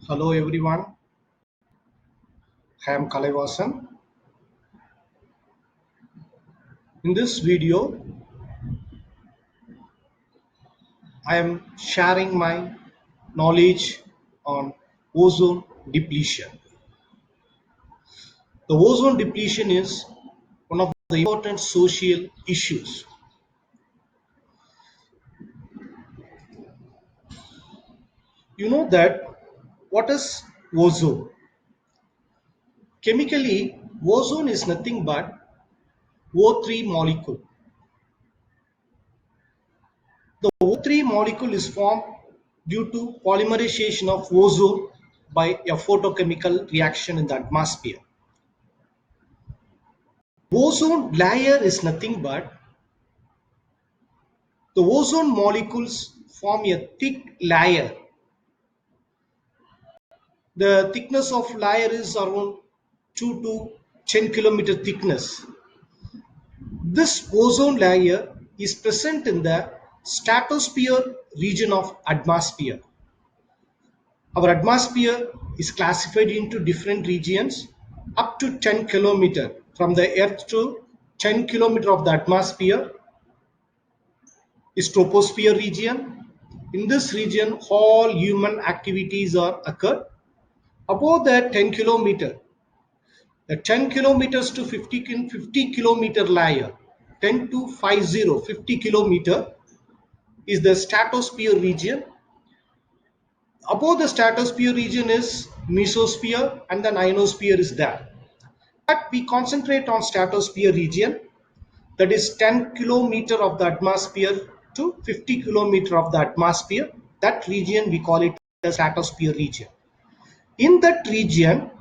Hello everyone, I am Kalaivasan. In this video, I am sharing my knowledge on ozone depletion. The ozone depletion is one of the important social issues. You know that what is ozone? Chemically, ozone is nothing but O3 molecule. The O3 molecule is formed due to polymerization of ozone by a photochemical reaction in the atmosphere. Ozone layer is nothing but the ozone molecules form a thick layer. The thickness of layer is around 2 to 10 kilometer thickness. This ozone layer is present in the stratosphere region of atmosphere. Our atmosphere is classified into different regions up to 10 kilometer from the earth to 10 kilometer of the atmosphere is troposphere region. In this region, all human activities are occur. Above the 10 kilometer, the 10 kilometers to 50 kilometer layer, 10 to 50 kilometer is the stratosphere region. Above the stratosphere region is mesosphere and the ionosphere is there. But we concentrate on stratosphere region, that is 10 kilometer of the atmosphere to 50 kilometer of the atmosphere. That region we call it the stratosphere region. In that region,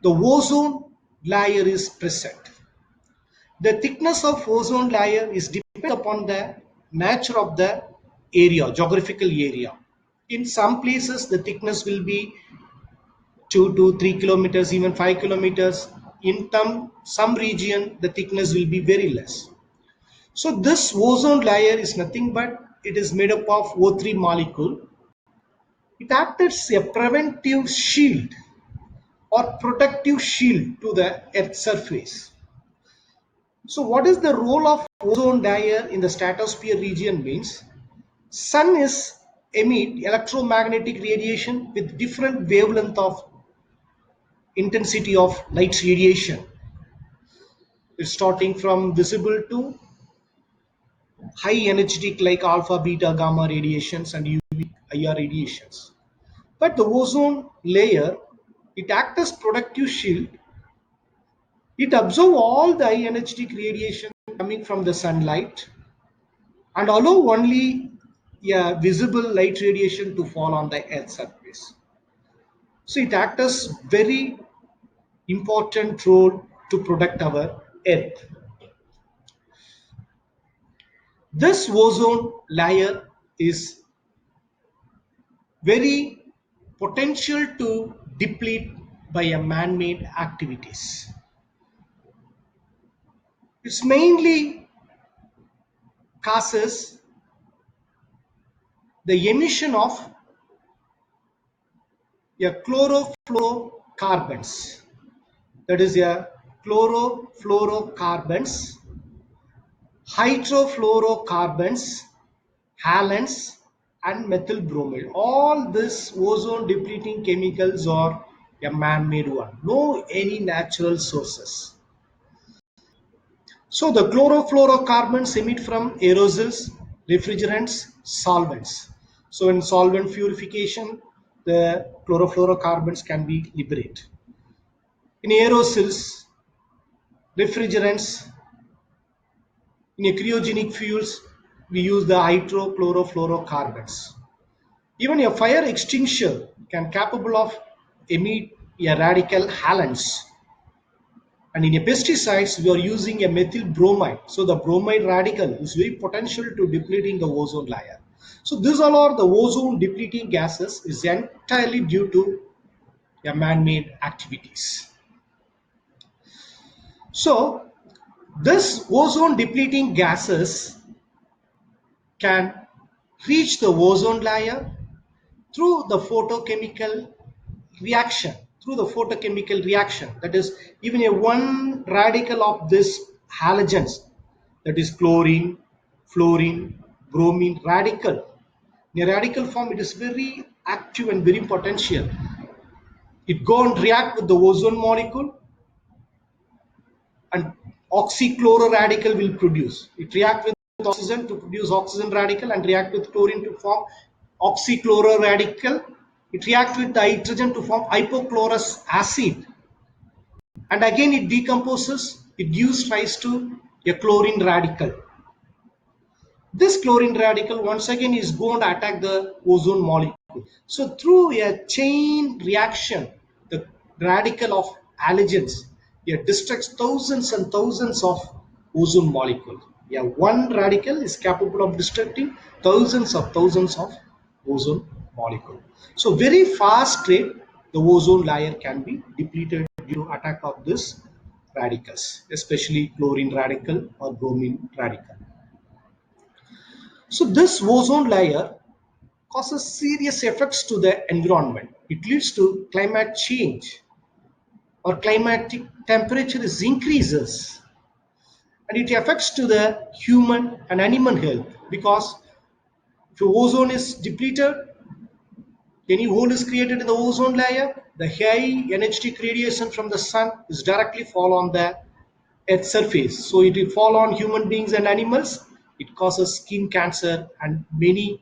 the ozone layer is present. The thickness of ozone layer is dependent upon the nature of the area, geographical area. In some places, the thickness will be 2 to 3 kilometers, even 5 kilometers. In some region, the thickness will be very less. So this ozone layer is nothing but it is made up of O3 molecule. It acts as a preventive shield or protective shield to the Earth's surface. So what is the role of ozone layer in the stratosphere region means? Sun is emit electromagnetic radiation with different wavelength of intensity of light radiation. It's starting from visible to high energetic like alpha, beta, gamma radiations and UV, IR radiations. But the ozone layer, it acts as protective shield. It absorbs all the high energetic radiation coming from the sunlight and allow only a visible light radiation to fall on the Earth's surface. So it acts as very important role to protect our Earth. This ozone layer is very potential to deplete by a man-made activities. It's mainly causes the emission of a chlorofluorocarbons, that is a chlorofluorocarbons, hydrofluorocarbons, halogens and methyl bromide. All these ozone depleting chemicals are a man-made one, no any natural sources. So the chlorofluorocarbons emit from aerosols, refrigerants, solvents. So in solvent purification, the chlorofluorocarbons can be liberated. In aerosols, refrigerants, in a cryogenic fuels, we use the hydrochlorofluorocarbons. Even a fire extinguisher can capable of emit a radical halogens. And in a pesticides, we are using a methyl bromide. So the bromide radical is very potential to depleting the ozone layer. So these all are the ozone depleting gases is entirely due to a man-made activities. So this ozone depleting gases can reach the ozone layer through the photochemical reaction, through the photochemical reaction, that is, even a one radical of this halogens, that is chlorine, fluorine, bromine radical. In a radical form, it is very active and very potential. It go and react with the ozone molecule, and oxychloro radical will produce. It react with oxygen to produce oxygen radical and react with chlorine to form oxychloro radical. It react with the hydrogen to form hypochlorous acid, and again it decomposes. It gives rise to a chlorine radical. This chlorine radical once again is going to attack the ozone molecule. So through a chain reaction, the radical of halogens, it destructs thousands and thousands of ozone molecules. Yeah, one radical is capable of destructing thousands of ozone molecule. So very fast rate, the ozone layer can be depleted due to attack of this radicals, especially chlorine radical or bromine radical. So this ozone layer causes serious effects to the environment. It leads to climate change, or climatic temperature is increases, and it affects to the human and animal health, because if ozone is depleted, any hole is created in the ozone layer, the high energetic radiation from the sun is directly fall on the earth's surface. So it will fall on human beings and animals. It causes skin cancer and many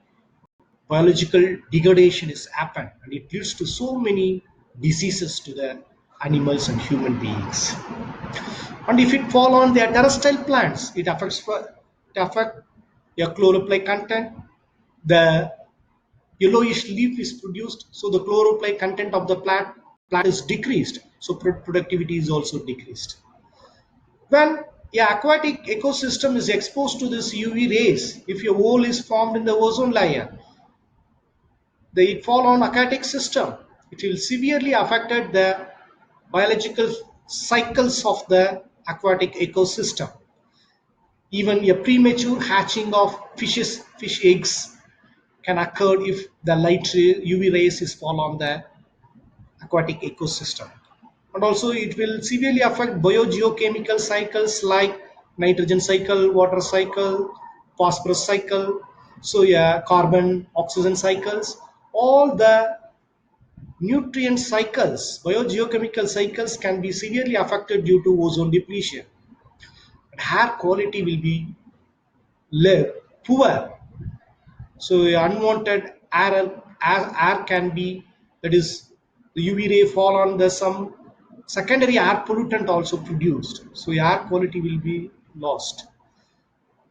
biological degradation is happened, and it leads to so many diseases to the animals and human beings. And if it fall on their terrestrial plants, it affect their chlorophyll content. The yellowish leaf is produced, so the chlorophyll content of the plant is decreased, so productivity is also decreased. When the aquatic ecosystem is exposed to this UV rays, if a hole is formed in the ozone layer, they fall on aquatic system. It will severely affected the biological cycles of the aquatic ecosystem. Even a premature hatching of fish eggs can occur if the UV rays is fall on the aquatic ecosystem. And also it will severely affect biogeochemical cycles like nitrogen cycle, water cycle, phosphorus cycle, so yeah, carbon oxygen cycles. All the nutrient cycles, biogeochemical cycles can be severely affected due to ozone depletion. Air quality will be poor. So unwanted air can be, that is, the UV ray fall on the some secondary air pollutant also produced. So air quality will be lost.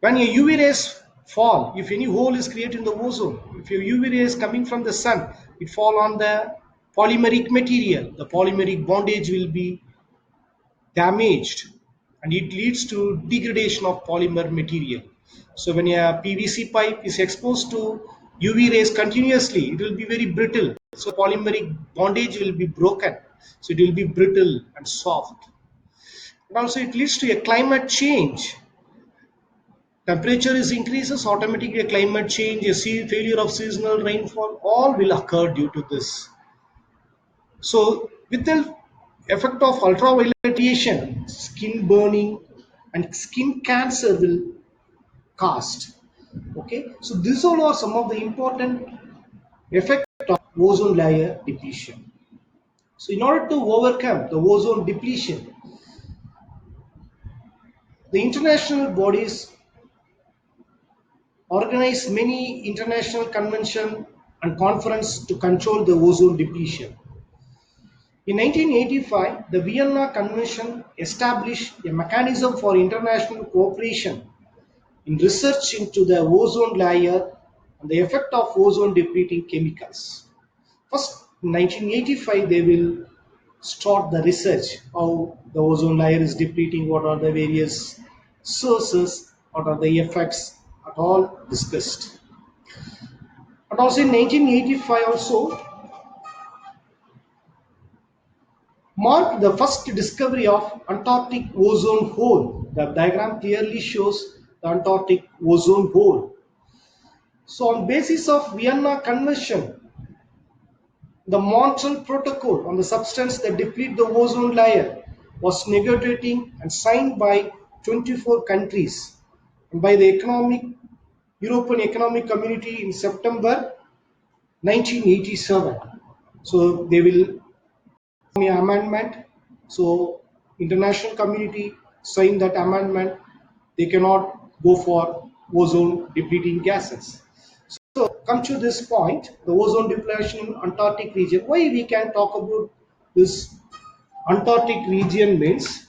When a UV rays fall, if any hole is created in the ozone, if your UV rays coming from the sun, it fall on the polymeric material. The polymeric bondage will be damaged, and it leads to degradation of polymer material. So when a PVC pipe is exposed to UV rays continuously, it will be very brittle. So polymeric bondage will be broken. So it will be brittle and soft. And also it leads to a climate change. Temperature is increases, automatically a climate change, a failure of seasonal rainfall, all will occur due to this. So with the effect of ultraviolet radiation, skin burning and skin cancer will cause. Okay, so these all are some of the important effect of ozone layer depletion. So in order to overcome the ozone depletion, the international bodies organize many international convention and conference to control the ozone depletion. In 1985, the Vienna Convention established a mechanism for international cooperation in research into the ozone layer and the effect of ozone depleting chemicals. First, in 1985, they will start the research how the ozone layer is depleting, what are the various sources, what are the effects, at all discussed. And also in 1985 also marked the first discovery of Antarctic ozone hole. The diagram clearly shows the Antarctic ozone hole. So on basis of Vienna Convention, The Montreal Protocol on the substance that deplete the ozone layer was negotiated and signed by 24 countries and by the European Economic Community in September 1987. So they will amendment. So international community signed that amendment. They cannot go for ozone depleting gases. So come to this point, the ozone depletion in Antarctic region. Why we can talk about this Antarctic region means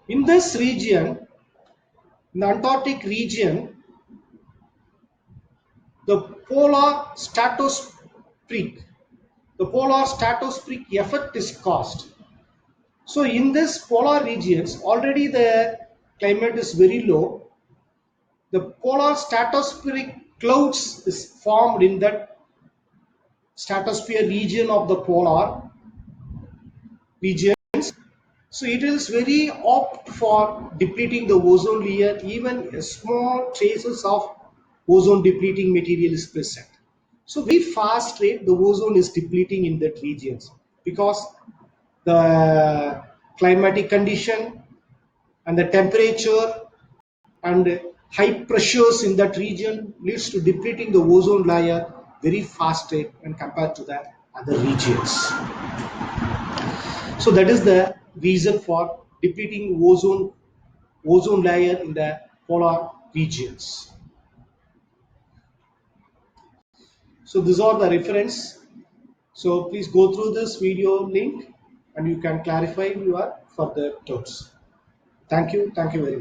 in this region, in the Antarctic region, the polar stratospheric, the polar stratospheric effect is caused. So in this polar regions, already the climate is very low. The polar stratospheric clouds is formed in that stratosphere region of the polar region. So it is very apt for depleting the ozone layer. Even a small traces of ozone depleting material is present. So very fast rate the ozone is depleting in that regions because the climatic condition and the temperature and high pressures in that region leads to depleting the ozone layer very fast rate when compared to the other regions. So that is the reason for depleting ozone layer in the polar regions. So these are the reference. So please go through this video link and you can clarify your further doubts. Thank you. Thank you very much.